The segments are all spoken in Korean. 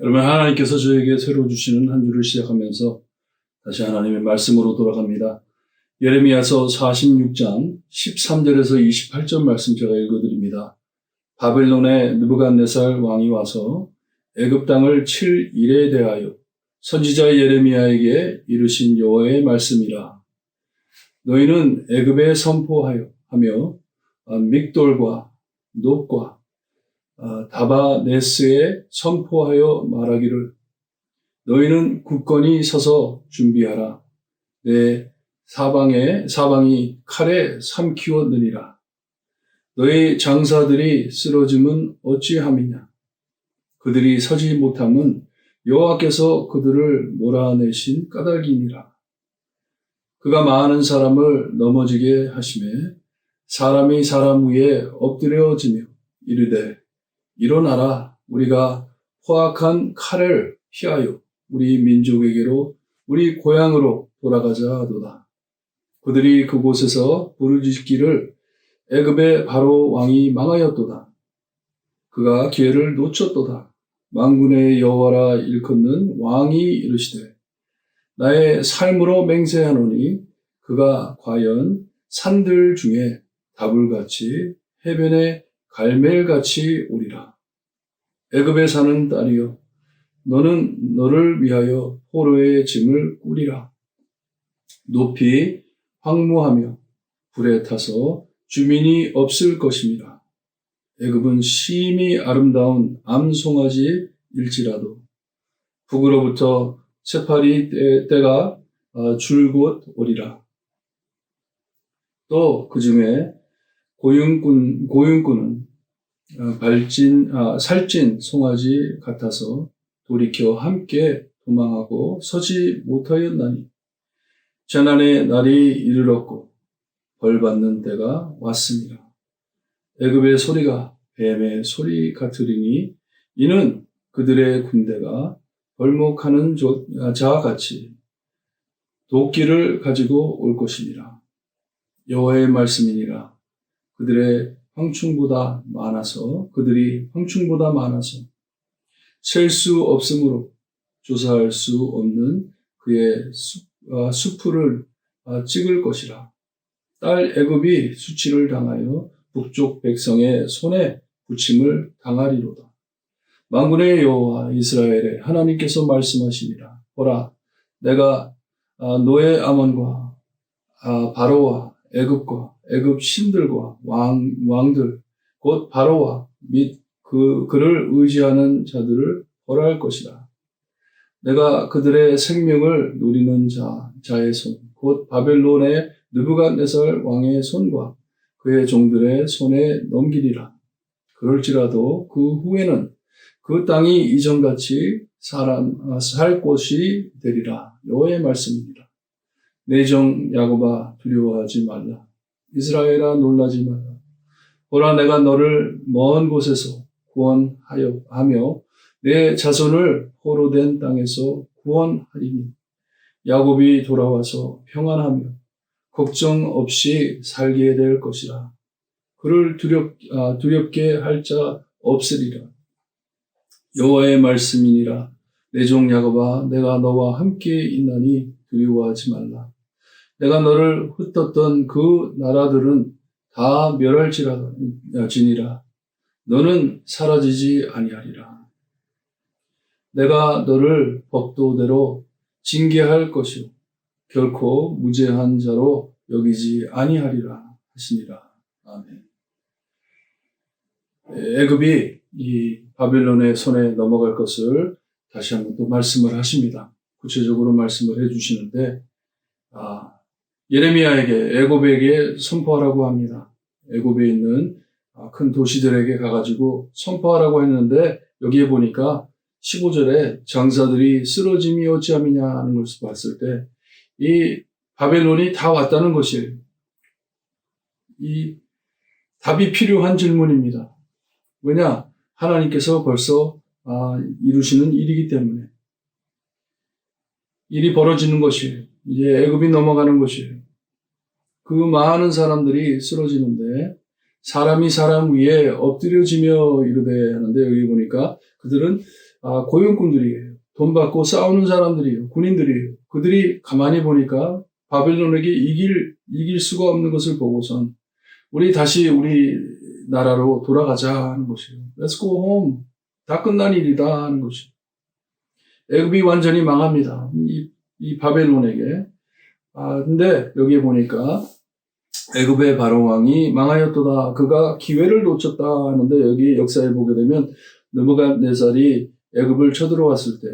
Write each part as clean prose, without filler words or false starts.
여러분, 하나님께서 저에게 새로 주시는 한 주를 시작하면서 다시 하나님의 말씀으로 돌아갑니다. 예레미야서 46장 13절에서 28절 말씀 제가 읽어드립니다. 바벨론의 느부갓네살 왕이 와서 애굽 땅을 칠 일에 대하여 선지자 예레미야에게 이르신 여호와의 말씀이라. 너희는 애굽에 선포하여 하며 믹돌과 놋과 다바네스에 선포하여 말하기를 너희는 굳건히 서서 준비하라. 내 사방이 칼에 삼키웠느니라. 너희 장사들이 쓰러짐은 어찌함이냐. 그들이 서지 못함은 여호와께서 그들을 몰아내신 까닭이니라. 그가 많은 사람을 넘어지게 하시매 사람이 사람 위에 엎드려지며 이르되 일어나라. 우리가 포악한 칼을 피하여 우리 민족에게로 우리 고향으로 돌아가자 하도다. 그들이 그곳에서 부르짖기를 애굽의 바로 왕이 망하였도다. 그가 기회를 놓쳤도다. 만군의 여호와라 일컫는 왕이 이르시되 나의 삶으로 맹세하노니 그가 과연 산들 중에 다불같이 해변에 갈멜같이 오리라. 애굽에 사는 딸이여, 너는 너를 위하여 포로의 짐을 꾸리라. 높이 황무하며 불에 타서 주민이 없을 것입니다. 애굽은 심히 아름다운 암송아지일지라도 북으로부터 새파리 때가 줄곧 오리라. 또 그 중에 고윤꾼은 살찐 송아지 같아서 돌이켜 함께 도망하고 서지 못하였나니 재난의 날이 이르렀고 벌받는 때가 왔습니다. 애굽의 소리가 뱀의 소리 같으리니 이는 그들의 군대가 벌목하는 자같이 도끼를 가지고 올 것이니라. 여호와의 말씀이니라. 그들이 황충보다 많아서 셀 수 없으므로 조사할 수 없는 그의 수풀을 찍을 것이라. 딸 애굽이 수치를 당하여 북쪽 백성의 손에 붙임을 당하리로다. 만군의 여호와 이스라엘의 하나님께서 말씀하시니라. 보라, 내가 노예 아몬과 바로와 애굽과 애굽 신들과 왕들 곧 바로와 및 그를 의지하는 자들을 벌할 것이다. 내가 그들의 생명을 누리는 자의 손, 곧 바벨론의 느부갓네살 왕의 손과 그의 종들의 손에 넘기리라. 그럴지라도 그 후에는 그 땅이 이전같이 살 곳이 되리라. 여호와의 말씀입니다. 내 종 야곱아 두려워하지 말라. 이스라엘아 놀라지 말라. 보라, 내가 너를 먼 곳에서 구원하며 내 자손을 포로된 땅에서 구원하리니 야곱이 돌아와서 평안하며 걱정 없이 살게 될 것이라. 그를 두렵게 할 자 없으리라. 여호와의 말씀이니라. 내 종 야곱아, 내가 너와 함께 있나니 두려워하지 말라. 내가 너를 흩었던 그 나라들은 다 멸할지니라. 너는 사라지지 아니하리라. 내가 너를 법도대로 징계할 것이요 결코 무죄한 자로 여기지 아니하리라 하시니라. 아멘. 애굽이 이 바벨론의 손에 넘어갈 것을 다시 한번 또 말씀을 하십니다. 구체적으로 말씀을 해주시는데 예레미야에게 애굽에게 선포하라고 합니다. 애굽에 있는 큰 도시들에게 가가지고 선포하라고 했는데 여기에 보니까 15절에 장사들이 쓰러짐이 어찌함이냐 하는 것을 봤을 때 이 바벨론이 다 왔다는 것이 이 답이 필요한 질문입니다. 왜냐? 하나님께서 벌써 이루시는 일이기 때문에 일이 벌어지는 것이에요. 이제 애굽이 넘어가는 것이에요. 그 많은 사람들이 쓰러지는데 사람이 사람 위에 엎드려지며 이르되 하는데 여기 보니까 그들은 고용꾼들이에요. 돈 받고 싸우는 사람들이에요. 군인들이에요. 그들이 가만히 보니까 바벨론에게 이길 수가 없는 것을 보고선 우리 다시 우리 나라로 돌아가자 하는 것이에요. Let's go home. 다 끝난 일이다 하는 것이에요. 애굽이 완전히 망합니다. 이 바벨론에게. 근데 여기에 보니까 애굽의 바로 왕이 망하였도다. 그가 기회를 놓쳤다 하는데 여기 역사에 보게 되면 느부갓네살이 애굽을 쳐들어왔을 때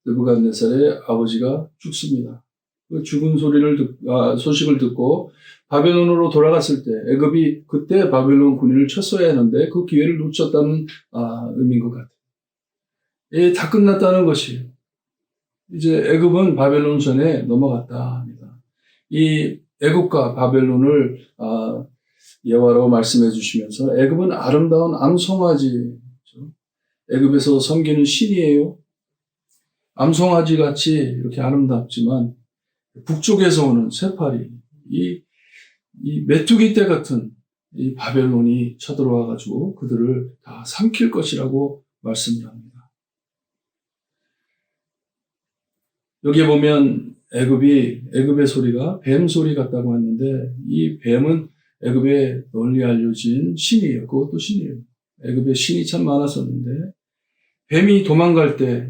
느부갓네살의 아버지가 죽습니다. 그 죽은 소식을 듣고 바벨론으로 돌아갔을 때 애굽이 그때 바벨론 군인을 쳤어야 하는데 그 기회를 놓쳤다는 의미인 것 같아요. 다 끝났다는 것이에요. 이제 애굽은 바벨론 손에 넘어갔다 합니다. 이 애굽과 바벨론을 예화로 말씀해 주시면서 애굽은 아름다운 암송아지, 애굽에서 섬기는 신이에요. 암송아지 같이 이렇게 아름답지만 북쪽에서 오는 새파리, 이 메뚜기 떼 같은 이 바벨론이 쳐들어와 가지고 그들을 다 삼킬 것이라고 말씀을 합니다. 여기에 보면 애굽의 소리가 뱀 소리 같다고 했는데 이 뱀은 애굽에 널리 알려진 신이에요. 그것도 신이에요. 애굽에 신이 참 많았었는데 뱀이 도망갈 때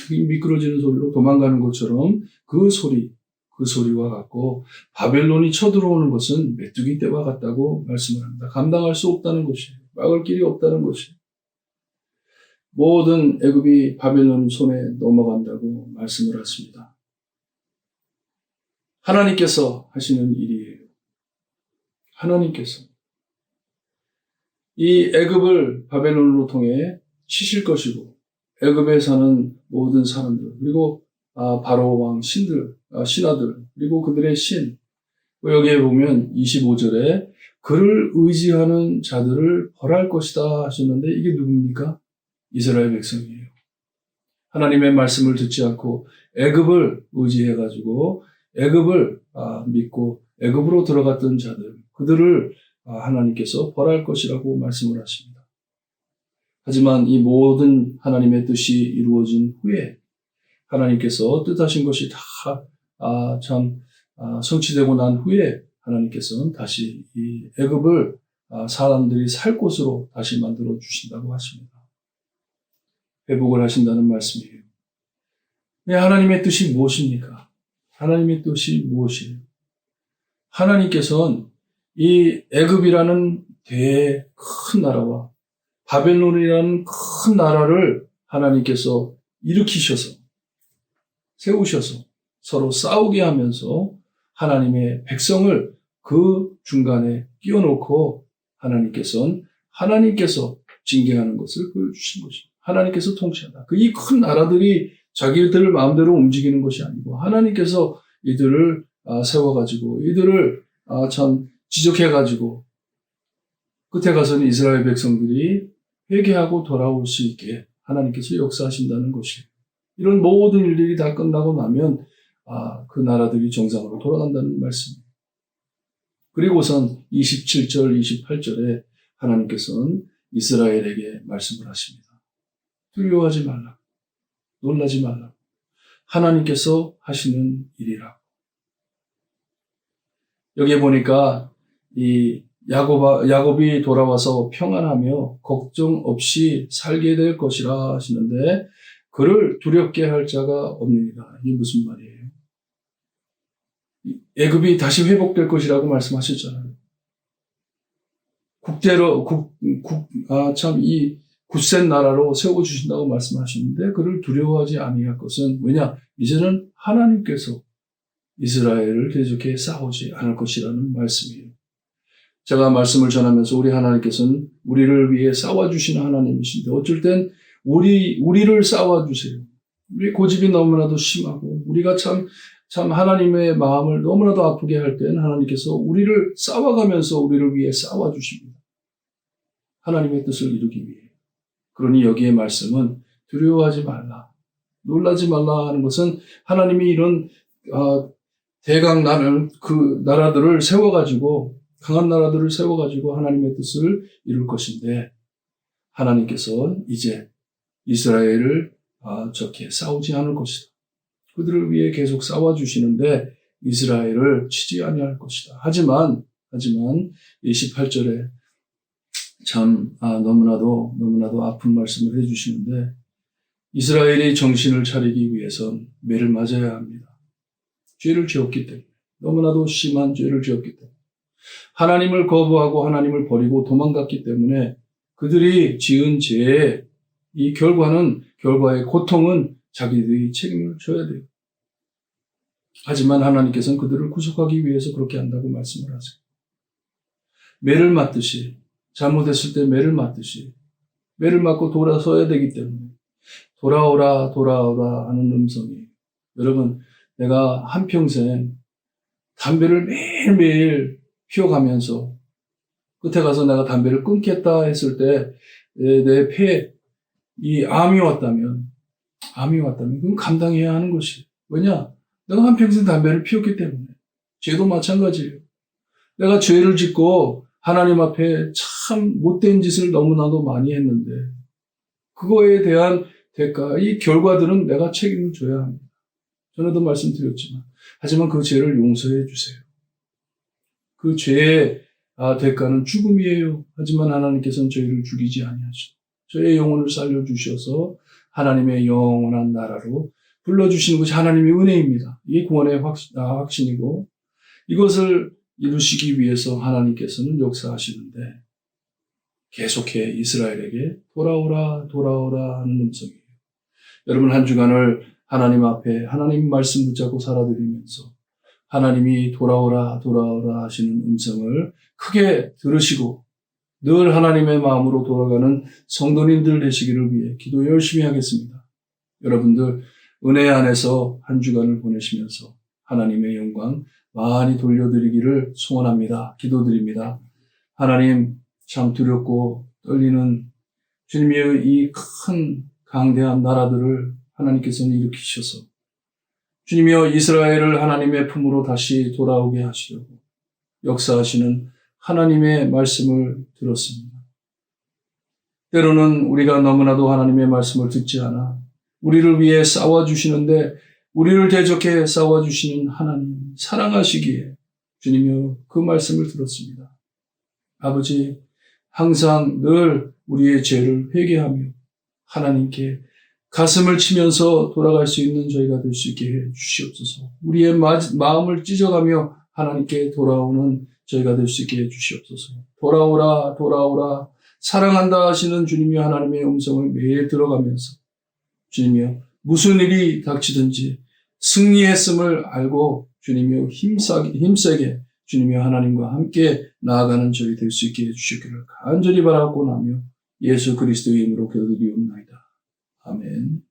미끄러지는 소리로 도망가는 것처럼 그 소리와 같고 바벨론이 쳐들어오는 것은 메뚜기 떼와 같다고 말씀을 합니다. 감당할 수 없다는 것이에요. 막을 길이 없다는 것이에요. 모든 애굽이 바벨론 손에 넘어간다고 말씀을 하십니다. 하나님께서 하시는 일이에요. 하나님께서 이 애굽을 바벨론으로 통해 치실 것이고 애굽에 사는 모든 사람들 그리고 바로 왕 신하들 그리고 그들의 신 여기에 보면 25절에 그를 의지하는 자들을 벌할 것이다 하셨는데 이게 누굽니까? 이스라엘 백성이에요. 하나님의 말씀을 듣지 않고 애굽을 의지해가지고 애굽을 믿고 애굽으로 들어갔던 자들 그들을 하나님께서 벌할 것이라고 말씀을 하십니다. 하지만 이 모든 하나님의 뜻이 이루어진 후에 하나님께서 뜻하신 것이 다 성취되고 난 후에 하나님께서는 다시 이 애굽을 사람들이 살 곳으로 다시 만들어 주신다고 하십니다. 회복을 하신다는 말씀이에요. 하나님의 뜻이 무엇입니까? 하나님의 뜻이 무엇이에요? 하나님께서는 이 애굽이라는 되게 큰 나라와 바벨론이라는 큰 나라를 하나님께서 일으키셔서 세우셔서 서로 싸우게 하면서 하나님의 백성을 그 중간에 끼워놓고 하나님께서 징계하는 것을 보여주신 것입니다. 하나님께서 통치한다. 이 큰 나라들이 자기들 마음대로 움직이는 것이 아니고 하나님께서 이들을 세워가지고 이들을 참 지적해가지고 끝에 가서는 이스라엘 백성들이 회개하고 돌아올 수 있게 하나님께서 역사하신다는 것이에요. 이런 모든 일들이 다 끝나고 나면 그 나라들이 정상으로 돌아간다는 말씀입니다. 그리고선 27절, 28절에 하나님께서는 이스라엘에게 말씀을 하십니다. 두려워하지 말라. 놀라지 말라. 하나님께서 하시는 일이라고. 여기에 보니까 이 야곱이 돌아와서 평안하며 걱정 없이 살게 될 것이라 하시는데 그를 두렵게 할 자가 없느니라. 이게 무슨 말이에요? 애굽이 다시 회복될 것이라고 말씀하셨잖아요. 이 굳센 나라로 세워주신다고 말씀하시는데 그를 두려워하지 아니할 것은 왜냐? 이제는 하나님께서 이스라엘을 계속해 싸우지 않을 것이라는 말씀이에요. 제가 말씀을 전하면서 우리 하나님께서는 우리를 위해 싸워주시는 하나님이신데 어쩔 땐 우리를 싸워주세요. 우리 고집이 너무나도 심하고 우리가 참 하나님의 마음을 너무나도 아프게 할 때는 하나님께서 우리를 싸워가면서 우리를 위해 싸워주십니다. 하나님의 뜻을 이루기 위해. 그러니 여기에 말씀은 두려워하지 말라, 놀라지 말라 하는 것은 하나님이 이런 대강 나라들을 세워가지고 강한 나라들을 세워가지고 하나님의 뜻을 이룰 것인데 하나님께서 이제 이스라엘을 저렇게 싸우지 않을 것이다. 그들을 위해 계속 싸워주시는데 이스라엘을 치지 아니할 것이다. 하지만 18절에 참 너무나도 아픈 말씀을 해주시는데 이스라엘이 정신을 차리기 위해선 매를 맞아야 합니다. 죄를 지었기 때문에 너무나도 심한 죄를 지었기 때문에 하나님을 거부하고 하나님을 버리고 도망갔기 때문에 그들이 지은 죄의 이 결과의 고통은 자기들이 책임을 져야 돼요. 하지만 하나님께서는 그들을 구속하기 위해서 그렇게 한다고 말씀을 하세요. 매를 맞듯이 잘못했을 때 매를 맞듯이 매를 맞고 돌아서야 되기 때문에 돌아오라 하는 음성이 여러분 내가 한평생 담배를 매일매일 피워가면서 끝에 가서 내가 담배를 끊겠다 했을 때 내 폐에 이 암이 왔다면 그건 감당해야 하는 것이 왜냐? 내가 한평생 담배를 피웠기 때문에 죄도 마찬가지예요. 내가 죄를 짓고 하나님 앞에 참 못된 짓을 너무나도 많이 했는데 그거에 대한 대가, 이 결과들은 내가 책임을 져야 합니다. 전에도 말씀드렸지만 하지만 그 죄를 용서해 주세요. 그 죄의 대가는 죽음이에요. 하지만 하나님께서는 저희를 죽이지 아니하시고 저희의 영혼을 살려주셔서 하나님의 영원한 나라로 불러주시는 것이 하나님의 은혜입니다. 이게 구원의 확신이고 이것을 이루시기 위해서 하나님께서는 역사하시는데 계속해 이스라엘에게 돌아오라 하는 음성이에요. 여러분 한 주간을 하나님 앞에 하나님 말씀 붙잡고 살아드리면서 하나님이 돌아오라 하시는 음성을 크게 들으시고 늘 하나님의 마음으로 돌아가는 성도님들 되시기를 위해 기도 열심히 하겠습니다. 여러분들 은혜 안에서 한 주간을 보내시면서 하나님의 영광 많이 돌려드리기를 소원합니다. 기도드립니다. 하나님 참 두렵고 떨리는 주님의 이 큰 강대한 나라들을 하나님께서는 일으키셔서 주님이여 이스라엘을 하나님의 품으로 다시 돌아오게 하시려고 역사하시는 하나님의 말씀을 들었습니다. 때로는 우리가 너무나도 하나님의 말씀을 듣지 않아 우리를 위해 싸워주시는데 우리를 대적해 싸워주시는 하나님 사랑하시기에 주님이여 그 말씀을 들었습니다. 아버지 항상 늘 우리의 죄를 회개하며 하나님께 가슴을 치면서 돌아갈 수 있는 저희가 될 수 있게 해 주시옵소서. 우리의 마음을 찢어가며 하나님께 돌아오는 저희가 될 수 있게 해 주시옵소서. 돌아오라 사랑한다 하시는 주님이 하나님의 음성을 매일 들어가면서 주님이여 무슨 일이 닥치든지 승리했음을 알고 주님이여 힘세게 주님이여 하나님과 함께 나아가는 저희 될 수 있게 해주시기를 간절히 바라고 나며 예수 그리스도의 이름으로 기도드리옵나이다. 아멘.